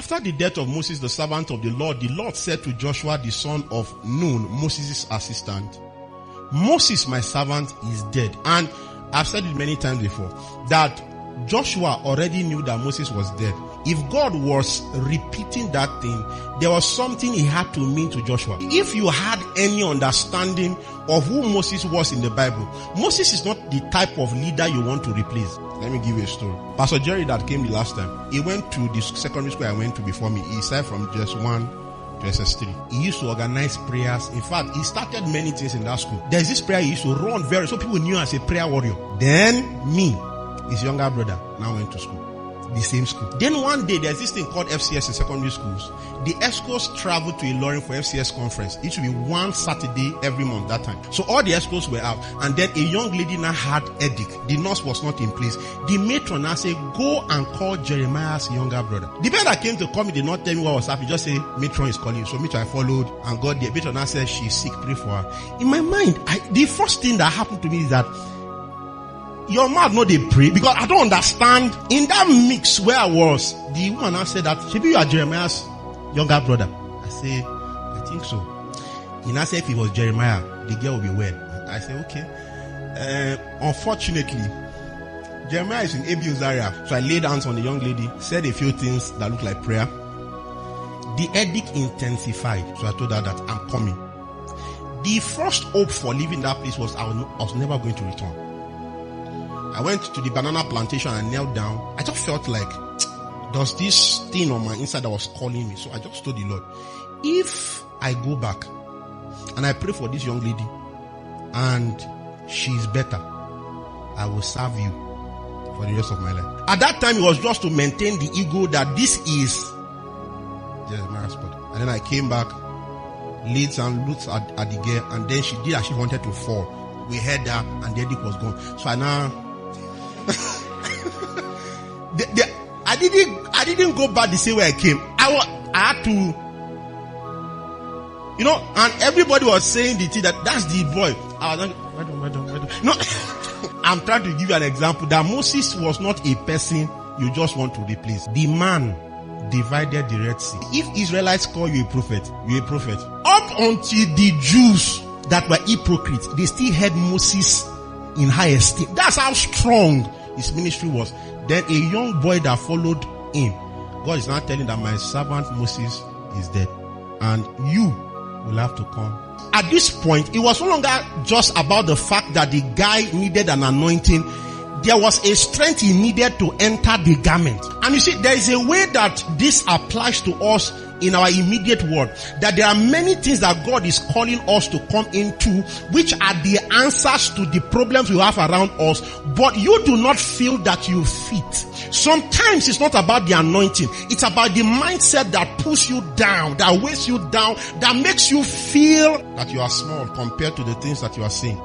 After the death of Moses, the servant of the Lord said to Joshua, the son of Nun, Moses' assistant, Moses, my servant, is dead. And I've said it many times before, that Joshua already knew that Moses was dead. If God was repeating that thing, there was something he had to mean to Joshua. If you had any understanding of who Moses was in the Bible, Moses is not the type of leader you want to replace. Let me give you a story. Pastor Jerry that came the last time, he went to the secondary school I went to before me. He started from JS1 to SS3. He used to organize prayers. In fact, he started many things in that school. There's this prayer he used to run so people knew as a prayer warrior. Then me, his younger brother, now went to school. The same school. Then one day, there's this thing called FCS in secondary schools. The ESCOs traveled to Ilorin for FCS conference. It should be one Saturday every month that time. So all the ESCOs were out. And then a young lady now had headache. The nurse was not in place. The matron now said, go and call Jeremiah's younger brother. The man that came to call me did not tell me what was happening. Just say, matron is calling you. So matron I followed and got there. Matron now said, she's sick, pray for her. In my mind, the first thing that happened to me is that your mouth no they pray, because I don't understand. In that mix where I was, the woman now said that, maybe you are Jeremiah's younger brother. I say, I think so. He now said if it was Jeremiah, the girl will be well. I say, okay. Unfortunately, Jeremiah is in Abiu's area. So I laid hands on the young lady, said a few things that looked like prayer. The headache intensified. So I told her that I'm coming. The first hope for leaving that place was I was never going to return. I went to the banana plantation and knelt down. I just felt like there's this thing on my inside that was calling me. So I just told the Lord, if I go back and I pray for this young lady and she's better, I will serve you for the rest of my life. At that time, it was just to maintain the ego that this is Jeremiah's spot. And then I came back, laid and looked at the girl, and then she did as she wanted to fall. We heard her and the headache was gone. So I now I didn't go back the same way I came. I had to, and everybody was saying the thing that's the boy. I was like, no, I'm trying to give you an example that Moses was not a person you just want to replace. The man divided the Red Sea. If Israelites call you a prophet, you're a prophet. Up until the Jews that were hypocrites, they still had Moses in high esteem. That's how strong his ministry was. Then a young boy that followed him, God is now telling that my servant Moses is dead and you will have to come. At this point, it was no longer just about the fact that the guy needed an anointing. There was a strength he needed to enter the garment. And you see, there is a way that this applies to us in our immediate world, that there are many things that God is calling us to come into, which are the answers to the problems we have around us, but you do not feel that you fit. Sometimes it's not about the anointing. It's about the mindset that pulls you down, that weighs you down, that makes you feel that you are small compared to the things that you are saying.